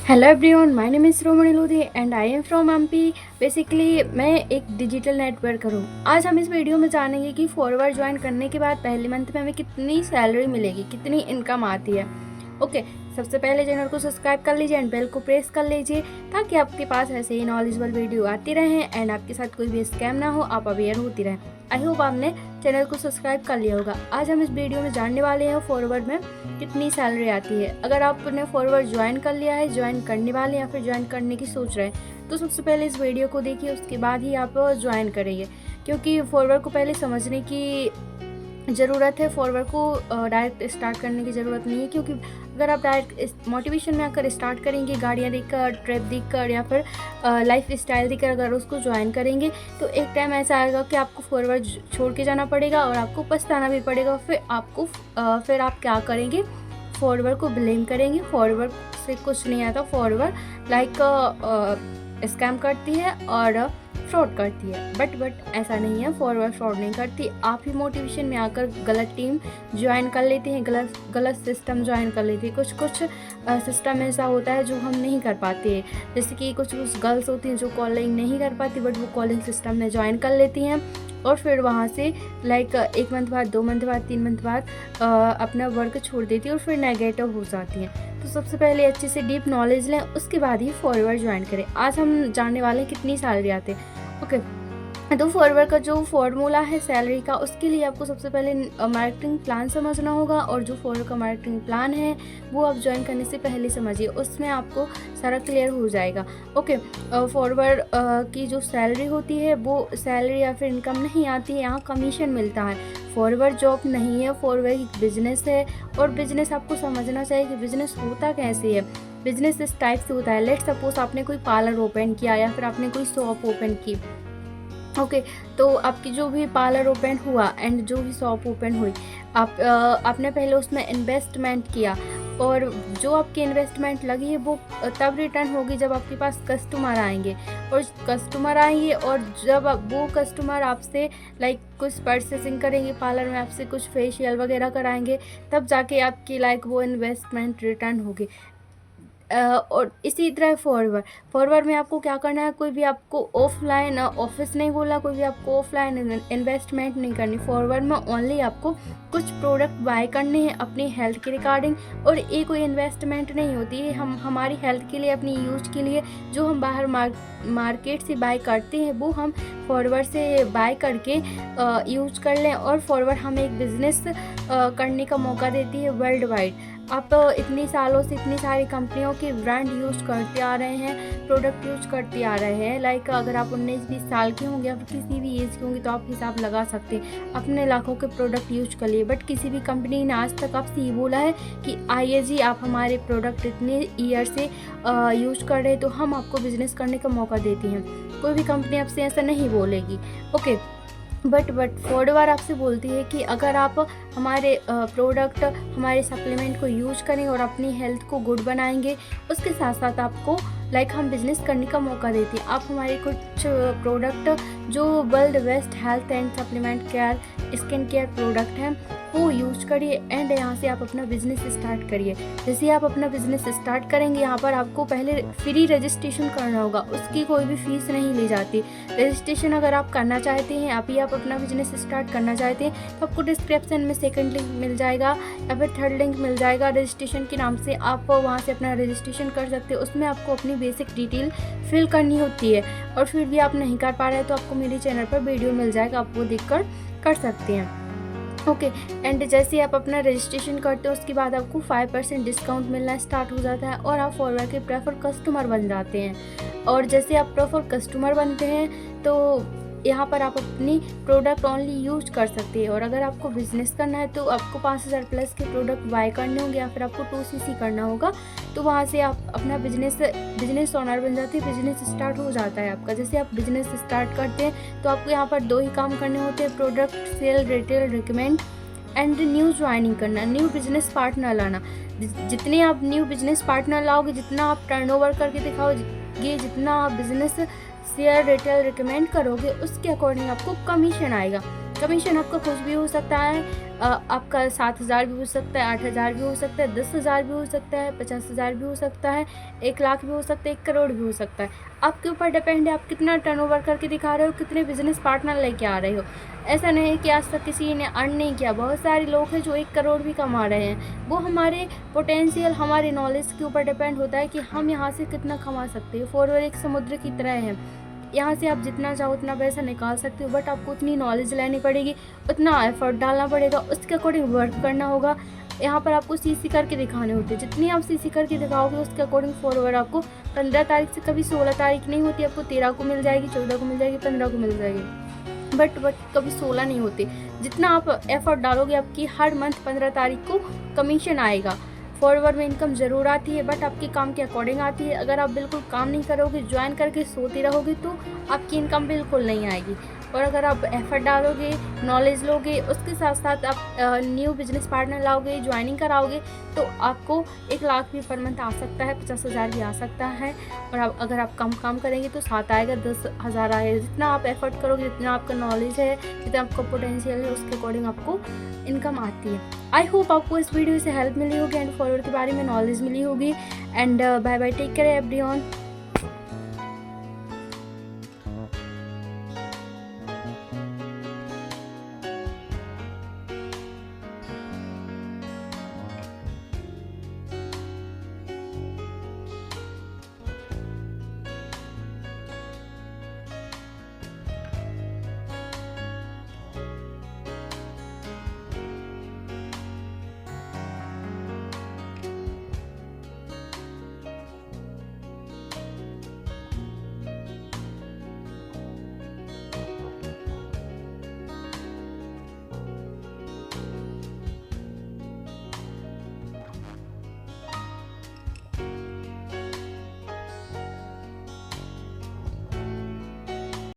Hello everyone, my name is Romani Lodhi and I am from MP. Basically मैं एक digital networker हूँ। आज हम इस वीडियो में जानेंगे कि फॉरवर्ड ज्वाइन करने के बाद पहले मंथ में हमें कितनी सैलरी मिलेगी, कितनी इनकम आती है। ओके, सबसे पहले चैनल को सब्सक्राइब कर लीजिए एंड बेल को प्रेस कर लीजिए ताकि आपके पास ऐसे ही नॉलेजेबल वीडियो आती रहें एंड आपके साथ कोई भी स्कैम ना हो, आप अवेयर होती रहें। आई होप आपने चैनल को सब्सक्राइब कर लिया होगा। आज हम इस वीडियो में जानने वाले हैं फॉरवर्ड में कितनी सैलरी आती है। अगर आपने फॉरवर्ड ज्वाइन कर लिया है, ज्वाइन करने वाले या फिर ज्वाइन करने की सोच रहे हैं, तो सबसे पहले इस वीडियो को देखिए, उसके बाद ही आप ज्वाइन करेंगे, क्योंकि फॉरवर्ड को पहले समझने की ज़रूरत है। फॉरवर्ड को डायरेक्ट स्टार्ट करने की ज़रूरत नहीं है, क्योंकि अगर आप डायरेक्ट मोटिवेशन में आकर स्टार्ट करेंगे, गाड़ियाँ देखकर, ट्रिप देखकर या फिर लाइफ स्टाइल देखकर अगर उसको ज्वाइन करेंगे, तो एक टाइम ऐसा आएगा कि आपको फॉरवर्ड छोड़ के जाना पड़ेगा और आपको पछताना भी पड़ेगा। फिर आप क्या करेंगे, फॉरवर्ड को ब्लेम करेंगे। फॉरवर्ड से कुछ नहीं आता। फॉरवर्ड स्कैम करती है और फ्रॉड करती है, बट ऐसा नहीं है। फॉरवर्ड फ्रॉड नहीं करती। आप ही मोटिवेशन में आकर गलत टीम ज्वाइन कर लेते हैं, गलत सिस्टम ज्वाइन कर लेते हैं। कुछ सिस्टम ऐसा होता है जो हम नहीं कर पाते हैं, जैसे कि कुछ गर्ल्स होती हैं जो कॉलिंग नहीं कर पाती, बट वो कॉलिंग सिस्टम में ज्वाइन कर लेती हैं और फिर वहाँ से एक मंथ बाद, 2 मंथ बाद, 3 मंथ बाद अपना वर्क छोड़ देती है और फिर नेगेटिव हो जाती हैं। तो सबसे पहले अच्छे से डीप नॉलेज लें, उसके बाद ही फॉरवर्ड ज्वाइन करें। आज हम जानने वाले हैं कितनी सैलरी आती है। ओके, तो फॉरवर्ड का जो फॉर्मूला है सैलरी का, उसके लिए आपको सबसे पहले मार्केटिंग प्लान समझना होगा। और जो फॉरवर्ड का मार्केटिंग प्लान है वो आप ज्वाइन करने से पहले समझिए, उसमें आपको सारा क्लियर हो जाएगा। ओके, फॉरवर्ड की जो सैलरी होती है वो सैलरी या फिर इनकम नहीं आती है, यहाँ कमीशन मिलता है। फॉरवर्ड जॉब नहीं है, फॉरवर्ड एक बिजनेस है। और बिजनेस आपको समझना चाहिए कि बिजनेस होता कैसे है। बिजनेस इस टाइप से होता है, लेट सपोज आपने कोई पार्लर ओपन किया या फिर आपने कोई शॉप ओपन की। ओके, तो आपकी जो भी पार्लर ओपन हुआ एंड जो भी शॉप ओपन हुई, आपने पहले उसमें इन्वेस्टमेंट किया और जो आपकी इन्वेस्टमेंट लगी है वो तब रिटर्न होगी जब आपके पास कस्टमर आएंगे। और कस्टमर आएंगे और जब वो कस्टमर आपसे कुछ परचेसिंग करेंगे पार्लर में, आपसे कुछ फेशियल वगैरह कराएंगे, तब जाके आपकी वो इन्वेस्टमेंट रिटर्न होगी। और इसी तरह फॉरवर्ड में आपको क्या करना है, कोई भी आपको ऑफलाइन ऑफिस नहीं बोला, कोई भी आपको ऑफलाइन इन्वेस्टमेंट नहीं करनी। फॉरवर्ड में ओनली आपको कुछ प्रोडक्ट बाय करने हैं अपनी हेल्थ के रिगार्डिंग, और ये कोई इन्वेस्टमेंट नहीं होती है। हम हमारी हेल्थ के लिए, अपनी यूज के लिए जो हम बाहर मार्केट से बाय करते हैं वो हम फॉरवर्ड से बाय करके यूज कर लें। और फॉरवर्ड हमें एक बिजनेस करने का मौका देती है वर्ल्ड वाइड। आप इतनी सालों से इतनी सारी कंपनियों के ब्रांड यूज करते आ रहे हैं, प्रोडक्ट यूज करते आ रहे हैं। अगर आप 19-20 साल के होंगे या फिर किसी भी एज के होंगे तो आप हिसाब लगा सकते हैं, अपने लाखों के प्रोडक्ट यूज कर लिए। बट किसी भी कंपनी ने आज तक आपसे ये बोला है कि आइए जी, आप हमारे प्रोडक्ट इतने ईयर से यूज कर रहे हैं तो हम आपको बिजनेस करने का मौका देती हैं। कोई भी कंपनी आपसे ऐसा नहीं बोलेगी। ओके, बट फॉरवर्ड आपसे बोलती है कि अगर आप हमारे प्रोडक्ट, हमारे सप्लीमेंट को यूज करें और अपनी हेल्थ को गुड बनाएंगे, उसके साथ साथ आपको हम बिजनेस करने का मौका देती हैं। आप हमारे कुछ प्रोडक्ट जो world best health and supplement care, skin care product हैं वो यूज करिए एंड यहाँ से आप अपना बिजनेस स्टार्ट करिए। जैसे आप अपना बिजनेस स्टार्ट करेंगे, यहाँ पर आपको पहले फ्री रजिस्ट्रेशन करना होगा, उसकी कोई भी फीस नहीं ली जाती। रजिस्ट्रेशन अगर आप करना चाहते हैं, अभी आप अपना बिजनेस स्टार्ट करना चाहते हैं, तो आपको डिस्क्रिप्शन में सेकंड लिंक मिल जाएगा या फिर थर्ड लिंक मिल जाएगा रजिस्ट्रेशन के नाम से। आप वहाँ से अपना रजिस्ट्रेशन कर सकते हैं। उसमें आपको अपनी बेसिक डिटेल फिल करनी होती है, और फिर भी आप नहीं कर पा रहे हैं तो आपको मेरे चैनल पर वीडियो मिल जाएगा, आप वो देखकर कर सकते हैं। ओके, एंड जैसे आप अपना रजिस्ट्रेशन करते हो उसके बाद आपको 5% डिस्काउंट मिलना स्टार्ट हो जाता है और आप फॉरवर्ड के प्रेफर कस्टमर बन जाते हैं। और जैसे आप प्रेफर कस्टमर बनते हैं तो यहाँ पर आप अपनी प्रोडक्ट ओनली यूज कर सकते हैं। और अगर आपको बिजनेस करना है तो आपको 5000 प्लस के प्रोडक्ट बाय करने होंगे या फिर आपको 2cc करना होगा, तो वहाँ से आप अपना बिजनेस ओनर बन जाते हैं। बिजनेस स्टार्ट हो जाता है आपका। जैसे आप बिजनेस स्टार्ट करते हैं तो आपको यहाँ पर 2 ही काम करने होते हैं, product sale, retail, recommend and new joining करना, न्यू बिजनेस पार्टनर लाना। जितने आप न्यू बिजनेस पार्टनर लाओगे, जितना आप टर्नओवर करके दिखाओगे, जितना आप बिजनेस शेयर, रिटेल, रिकमेंड करोगे, उसके अकॉर्डिंग आपको कमीशन आएगा। कमीशन आपका कुछ भी हो सकता है, आपका 7,000 भी हो सकता है, 8,000 भी हो सकता है, 10,000 भी हो सकता है, 50,000 भी हो सकता है, 1,00,000 भी हो सकता है, 1 करोड़ भी हो सकता है। आपके ऊपर डिपेंड है आप कितना टर्नओवर करके दिखा रहे हो, कितने बिजनेस पार्टनर लेके आ रहे हो। ऐसा नहीं है कि आज तक किसी ने अर्न नहीं किया, बहुत सारे लोग हैं जो 1 करोड़ भी कमा रहे हैं। वो हमारे पोटेंशियल, हमारे नॉलेज के ऊपर डिपेंड होता है कि हम यहाँ से कितना कमा सकते हैं। फॉरवर्ड एक समुद्र की तरह है, यहाँ से आप जितना चाहो उतना पैसा निकाल सकते हो, बट आपको उतनी नॉलेज लेनी पड़ेगी, उतना एफर्ट डालना पड़ेगा, उसके अकॉर्डिंग वर्क करना होगा। यहाँ पर आपको सीसी करके दिखाने होते हैं, जितनी आप सीसी करके दिखाओगे उसके अकॉर्डिंग फॉरवर्ड आपको 15 तारीख से कभी 16 तारीख नहीं होती, आपको 13 को मिल जाएगी, 14 को मिल जाएगी, 15 को मिल जाएगी, बट कभी 16 नहीं होती। जितना आप एफर्ट डालोगे आपकी हर मंथ 15 तारीख को कमीशन आएगा। फॉरवर्ड में इनकम ज़रूर आती है, बट आपके काम के अकॉर्डिंग आती है। अगर आप बिल्कुल काम नहीं करोगे, ज्वाइन करके सोते रहोगे, तो आपकी इनकम बिल्कुल नहीं आएगी। और अगर आप एफर्ट डालोगे, नॉलेज लोगे, उसके साथ साथ आप न्यू बिजनेस पार्टनर लाओगे, ज्वाइनिंग कराओगे, तो आपको 1,00,000 भी पर मंथ आ सकता है, 50,000 भी आ सकता है। और अगर आप कम काम करेंगे तो 7 आएगा, 10,000 आएगा। जितना आप एफर्ट करोगे, जितना आपका नॉलेज है, जितना आपका पोटेंशियल है, उसके अकॉर्डिंग आपको इनकम आती है। आई होप आपको इस वीडियो से हेल्प मिली होगी एंड फॉरवर्ड के बारे में नॉलेज मिली होगी। And bye bye, take care everyone.